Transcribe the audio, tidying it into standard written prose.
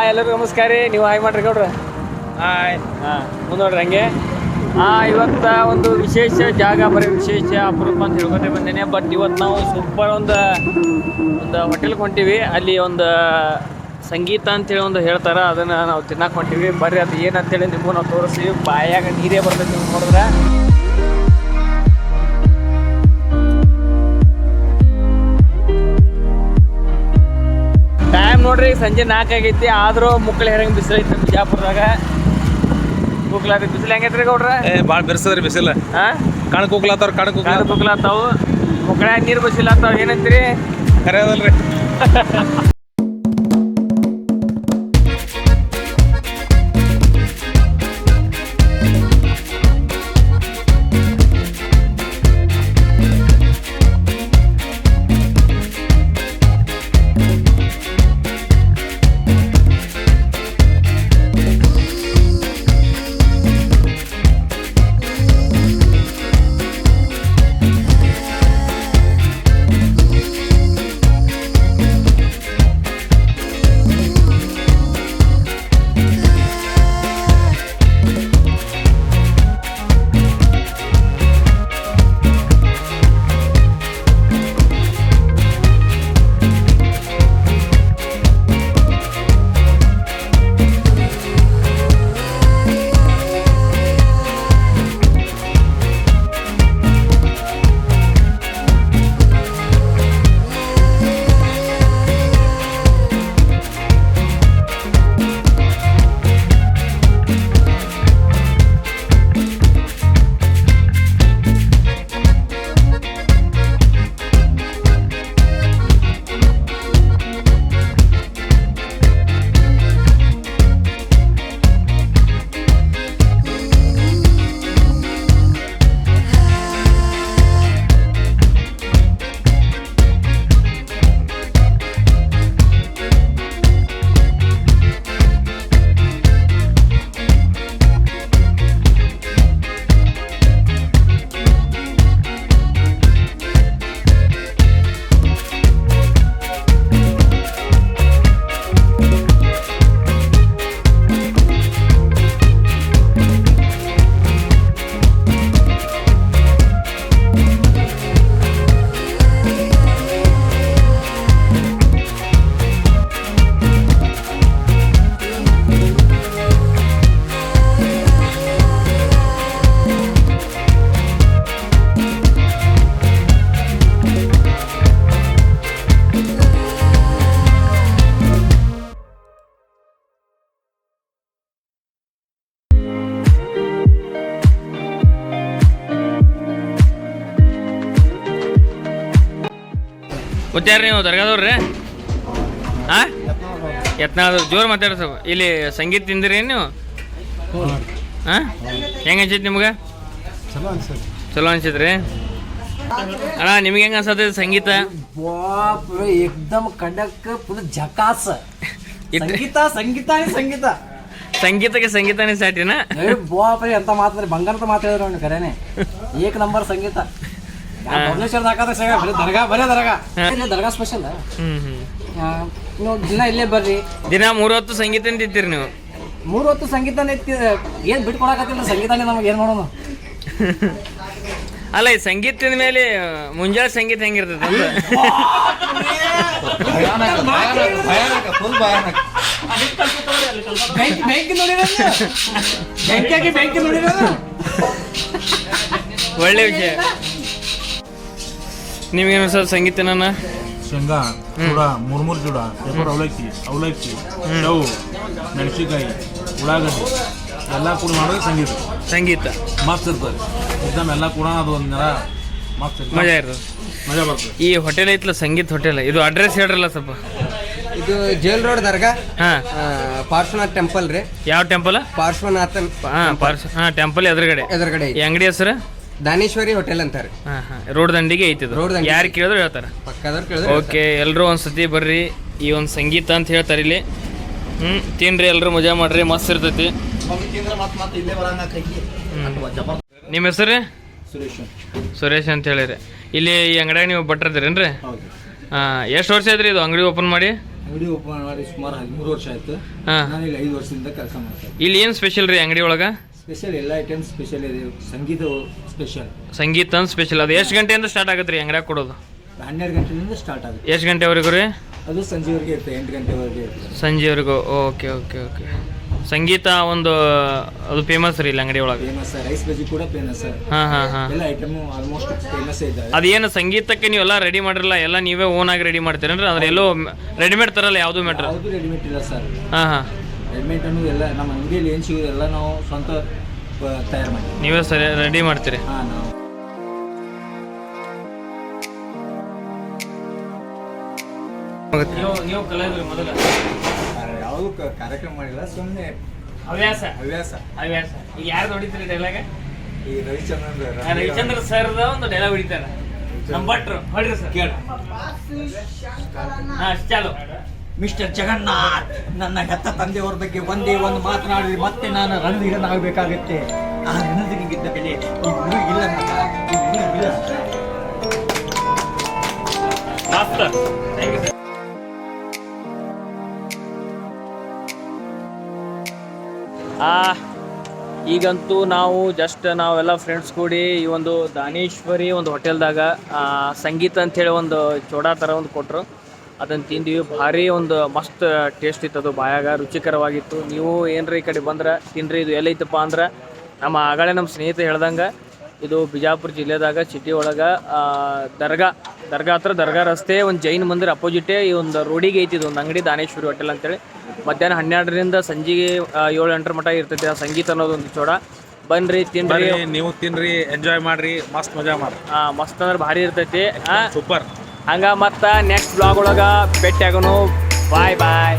ಎಲ್ಲರಿಗೂ ನಮಸ್ಕಾರ ರೀ. ನೀವು ಹಾಯ್ ಮಾಡ್ರಿ ಗೌಡ್ರ. ಹಾಯ್. ಮುಂದೋಡ್ರಿ ಹಂಗೆ. ಇವತ್ತು ಒಂದು ವಿಶೇಷ ಜಾಗ, ಬರೀ ವಿಶೇಷ ಅಪರೂಪ ಅಂತ ಹೇಳ್ಕೊಂಡೆ ಬಂದೇನೆ. ಬಟ್ ಇವತ್ತು ನಾವು ಸೂಪರ್ ಒಂದು ಹೋಟೆಲ್ಗೆ ಹೊಂಟೀವಿ. ಅಲ್ಲಿ ಒಂದು ಸಂಗೀತ ಅಂತೇಳಿ ಒಂದು ಹೇಳ್ತಾರೆ, ಅದನ್ನು ನಾವು ತಿನ್ನಕ್ಕೆ ಹೊಂಟೀವಿ. ಬರ್ರಿ ಅದು ಏನಂತೇಳಿ ನಿಮಗೂ ನಾವು ತೋರಿಸ್ತೀವಿ. ಬಾಯಾಗ ನೀರೇ ಬರ್ತೈತಿ ನೀವು ನೋಡಿದ್ರೆ. ಟೈಮ್ ನೋಡ್ರಿ ಸಂಜೆ 4 ಆಗೈತಿ. ಆದರೂ ಮುಕ್ಕಳ ಹೆರಂಗೆ ಬಿಸಿಲು ಐತಿ ಬಿಜಾಪುರದಾಗ. ಕೂಗ್ಲಾತಿ ಬಿಸಿಲು ಹೆಂಗೈತ್ರಿ ಗೌಡ್ರ? ಭಾಳ ಬೆರೆಸದ್ರಿ ಬಿಸಿಲು. ಕಣ್ ಕೂಗ್ಲಾತಾವ, ಕೂಗ್ಲಾತಾವು, ಮುಕ್ಕಳ ನೀರು ಬಿಸಿಲಾತಾವ. ಏನಂತೀರಿ? ಖರೆ ಅದಲ್ರಿ. ಗೊತ್ತಾರ್ರಿ ನೀವು ದರ್ಗಾದವ್ರಿ? ಯತ್ನಾಳದವ್ರು. ಜೋರು ಮಾತಾಡ್ಸೋ. ಇಲ್ಲಿ ಸಂಗೀತ ತಿಂದಿರಿ ನೀವು? ಹೆಂಗೆ ಅನ್ಸೈತಿ ನಿಮ್ಗೆ? ಚಲೋ ಅನ್ಸೈತ್ರಿ ಅಣ್ಣ. ನಿಮ್ಗೆ ಹೆಂಗೆ ಅನ್ಸತ್ತೆ ಸಂಗೀತ? ಏಕ್ದಮ್ ಖಡಕ್ ಫುಲ್ ಜಕಾಸ್. ಸಂಗೀತ ಸಂಗೀತ ಸಂಗೀತ ಸಂಗೀತಕ್ಕೆ ಸಂಗೀತನೇ ಸಾಟಿನ ಬಾಪ್ರಿ ಅಂತ ಮಾತಾಡ್ರಿ. ಬಂಗಾರದ ಮಾತಾಡಿದ್ರು ಅವ್ನು ಕರೇನೆ. ಏಕ್ ನಂಬರ್ ಸಂಗೀತ. ಭುವನೇಶ್ವರದ ಹಾಕಾದ್ರೆ ಬರೇ ದರ್ಗಾ ಸ್ಪೆಷಲ್. ನೀವು ದಿನ ಇಲ್ಲೇ ಬರ್ರಿ. ದಿನ 3 ಹೊತ್ತು ಸಂಗೀತ ತಿಂತೀರಿ ನೀವು? 3 ಹೊತ್ತು ಸಂಗೀತ ಏನ್ ಬಿಟ್ಕೊಡಕತ್ತಿಲ್ಲ. ಸಂಗೀತನೇ ನಮಗೆ ಏನ್ ಮಾಡೋಣ? ಅಲ್ಲ, ಈ ಸಂಗೀತದ ಮೇಲೆ ಮುಂಜಾನೆ ಸಂಗೀತ ಹೆಂಗಿರ್ತದೆ ಅಂತ. ಬೆಂಕಿ ನೋಡಿರ ಒಳ್ಳೆ ವಿಷಯ. ನಿಮ್ಗೇನು ಸರ್ ಸಂಗೀತನ? ಶೇಂಗಾ ಚೂಡ, ಮುರ್ಮುರ್ ಚೂಡ, ಅವಲಕ್ಕಿ ಶವ್, ಮೆಣಸಿನ್ಕಾಯಿ, ಉಳ್ಳಾಗಡ್ಡಿ ಎಲ್ಲ ಕೂಡ ಮಾಡೋದು ಸಂಗೀತ ಮಸ್ತ್ ಇರ್ತದೆ. ಎಕ್ದಮ್ ಎಲ್ಲ ಕೂಡ ಅದು ಒಂದು ಮಸ್ತ್ ಮಜಾ ಇರ್ತದೆ, ಮಜಾ ಬರ್ತದೆ. ಈ ಹೋಟೆಲ್ ಐತಲ್ಲ ಸಂಗೀತ ಹೋಟೆಲ್, ಇದು ಅಡ್ರೆಸ್ ಹೇಳ್ರಲ್ಲ ಸ್ವಲ್ಪ. ಇದು ಜೇಲ್ ರೋಡ್ ದರ್ಗಾ ಪಾರ್ಶ್ವನಾಥ್ ಟೆಂಪಲ್ ರೀ. ಯಾವ ಟೆಂಪಲ್? ಪಾರ್ಶ್ವನಾಥನ್. ಟೆಂಪಲ್ ಎದುರುಗಡೆ. ಈ ಅಂಗಡಿ ಹೆಸರು ದಾನೇಶ್ವರಿ ಹೋಟೆಲ್ ಅಂತಾರೆ. ರೋಡ್ ದಂಡಿಗೆ ಐತಿ. ಯಾರು ಕೇಳಿದ್ರು ಹೇಳ್ತಾರ, ಪಕ್ಕದವ್ರು ಕೇಳಿದ್ರು. ಓಕೆ, ಎಲ್ಲರೂ ಒಂದ್ಸತಿ ಬರ್ರಿ. ಈ ಒಂದು ಸಂಗೀತ ಅಂತ ಹೇಳ್ತಾರೆ ಇಲ್ಲಿ. ತಿನ್ರಿ, ಎಲ್ಲರೂ ಮಜಾ ಮಾಡ್ರಿ, ಮಸ್ತ್ ಇರ್ತೈತಿ. ನಿಮ್ಮ ಹೆಸರು? ಸುರೇಶ್ ಅಂತ ಹೇಳಿರಿ. ಇಲ್ಲಿ ಈ ಅಂಗಡಿಯಾಗ ನೀವು ಭಟ್ರದಿರೇನ್ರಿ? ಎಷ್ಟು ವರ್ಷ ಆಯ್ತು ರೀ ಇದು ಅಂಗಡಿ ಓಪನ್ ಮಾಡಿ? ಅಂಗಡಿ ಓಪನ್ ಮಾಡಿ ಸುಮಾರು 13 ವರ್ಷ ಆಯ್ತು. ಹಾಂ ನಾನು ಇಲ್ಲಿ 5 ವರ್ಷದಿಂದ ಕೆಲಸ ಮಾಡ್ತೇನೆ. ಇಲ್ಲಿ ಏನು ಸ್ಪೆಷಲ್ ರೀ ಅಂಗಡಿ ಒಳಗೆ? ಸ್ಪೆಷಲ್ ಎಲ್ಲ ಐಟಮ್ಸ್ ಸ್ಪೆಷಲ್ ಇದೆ. ಸಂಗೀತ ಸ್ಪೆಷಲ್. ಸಂಗೀತ ಸ್ಪೆಷಲ್. ಅದು ಎಷ್ಟು ಗಂಟೆಯಿಂದ ಸ್ಟಾರ್ಟ್ ಆಗುತ್ತೆ ರೀ ಅಂಗಡಿಯಾಗ ಕೊಡೋದು? 12 ಗಂಟೆಯಿಂದ ಸ್ಟಾರ್ಟ್ ಆಗುತ್ತೆ. ಎಷ್ಟು ಗಂಟೆವರೆಗೂ ರೀ? ಅದು ಸಂಜೆವರೆಗೆ ಇರುತ್ತೆ, 8 ಗಂಟೆವರೆಗೆ ಇರುತ್ತೆ. ಸಂಜೆವರೆಗೂ. Okay okay okay. ಸಂಗೀತ ಒಂದು ಅದು ಫೇಮಸ್ ರೀ ಇಲ್ಲಿ ಅಂಗಡಿ ಒಳಗೆ. ಫೇಮಸ್ ರೈಸ್ ಬಜ್ಜಿ ಕೂಡ ಫೇಮಸ್. ಹಾಂ ಹಾಂ ಹಾಂ. ಎಲ್ಲ ಐಟಮ್ ಆಲ್ಮೋಸ್ಟ್ ಫೇಮಸ್ ಇದ್ದಾವೆ. ಅದೇನು ಸಂಗೀತಕ್ಕೆ ನೀವೆಲ್ಲ ರೆಡಿ ಮಾಡಿರಲ್ಲ, ಎಲ್ಲ ನೀವೇ ಓನ್ ಆಗಿ ರೆಡಿ ಮಾಡ್ತೀರೇನ್ರಿ? ಅಂದ್ರೆ ಎಲ್ಲೋ ರೆಡಿಮೇಡ್ ತರಲ್ಲ ಯಾವುದು ಮ್ಯಾಟ್ರ್? ಯಾವುದು ರೆಡಿಮೇಡ್ ಇಲ್ಲ ಸರ್. ಹಾಂ ಹಾಂ. ರೆಡಿಮೇಡ್ ಅನ್ನೋದು ಎಲ್ಲ ನಮ್ಮ ಅಂಗಡಿಯಲ್ಲಿ ಏನು ಸಿಗೋದು ಎಲ್ಲ ನಾವು ಸ್ವಂತ ತಯಾರು ಮಾಡ್ತೀವಿ. ನೀವೇ ಸರಿ ರೆಡಿ ಮಾಡ್ತೀರಿ? ಹಾಂ. ನಾವು ನೀವು ಕಲಾವಿದ್ರು ಮೊದಲ? ಯಾವುದು ಕಾರ್ಯಕ್ರಮ ಮಾಡಿಲ್ಲ, ಸುಮ್ಮನೆ ಹವ್ಯಾಸ. ಹವ್ಯಾಸ. ಹವ್ಯಾಸ. ಈಗ ಯಾರು ಹೊಡಿತೀರಿ ಡೈಲಾಗ? ಈ ರವಿಚಂದ್ರನ್ ರವಿಚಂದ್ರ ಸರ್ದ ಒಂದು ಡೈಲಾಗ್ ಹೊಡಿತಾರ. ನಮ್ಮ ಭಟ್ರು ಹೊಡ್ರಿ ಸರ್. ಕೇಳ. ಹಾಂ ಚಾಲು. ಮಿಸ್ಟರ್ ಜಗನ್ನಾಥ್, ನನ್ನ ಹೆತ್ತ ತಂದೆಯವರ ಬಗ್ಗೆ ಒಂದೇ ಒಂದು ಮಾತನಾಡಿ ಮತ್ತೆ ನಾನು ರಣಧೀರನಾಗಬೇಕಾಗುತ್ತೆ. ಆ ರಣಧೀರಿಗಿದ್ದ ಬೆಲೆ ಈ ಊರಿಗಿಲ್ಲ ಮಗ, ಈ ಊರಿಗಿಲ್ಲ. ಮಾಸ್ತರ್. ಈಗಂತೂ ನಾವು ನಾವೆಲ್ಲ ಫ್ರೆಂಡ್ಸ್ ಕೂಡಿ ಈ ಒಂದು ದಾನೇಶ್ವರಿ ಒಂದು ಹೋಟೆಲ್ದಾಗ ಸಂಗೀತ ಅಂಥೇಳಿ ಒಂದು ಚೋಡಾ ಥರ ಒಂದು ಕೊಟ್ಟರು. ಅದನ್ನು ತಿಂದ್ವಿ. ಭಾರಿ ಒಂದು ಮಸ್ತ್ ಟೇಸ್ಟ್ ಇತ್ತು, ಅದು ಬಾಯಾಗ ರುಚಿಕರವಾಗಿತ್ತು. ನೀವು ಏನರ ಈ ಕಡೆ ಬಂದ್ರೆ ತಿನ್ನಿರಿ. ಇದು ಎಲ್ಲೈತಪ್ಪ ಅಂದ್ರೆ ನಮ್ಮ ಆಗಳೇ ನಮ್ಮ ಸ್ನೇಹಿತ ಹೇಳ್ದಂಗೆ ಇದು ಬಿಜಾಪುರ ಜಿಲ್ಲೆದಾಗ ಸಿಟಿ ಒಳಗೆ ದರ್ಗಾ ಹತ್ರ ದರ್ಗಾ ರಸ್ತೆ ಒಂದು ಜೈನ್ ಮಂದಿರ ಅಪೋಸಿಟೇ ಈ ಒಂದು ರೋಡಿಗೆ ಐತಿ ಇದು ಒಂದು ಅಂಗಡಿ, ದಾನೇಶ್ವರಿ ಹೋಟೆಲ್ ಅಂತೇಳಿ. ಮಧ್ಯಾಹ್ನ 12ರಿಂದ ಸಂಜೆಗೆ 7-8 ಮಟ್ಟ ಇರ್ತೈತಿ ಆ ಸಂಗೀತ ಅನ್ನೋದು ಒಂದು ಚೋಡ. ಬನ್ರಿ, ತಿನ್ರಿ, ನೀವು ತಿನ್ರಿ, ಎಂಜಾಯ್ ಮಾಡ್ರಿ, ಮಸ್ತ್ ಮಜಾ ಮಾಡ್ರಿ. ಮಸ್ತ್ ಅಂದ್ರೆ ಭಾರಿ ಇರ್ತೈತಿ. ಸೂಪರ್. ಹಂಗ ಮತ್ತೆ ನೆಕ್ಸ್ಟ್ ಬ್ಲಾಗ್ ಒಳಗೆ ಭೇಟಿ ಆಗೋನು. ಬಾಯ್ ಬಾಯ್.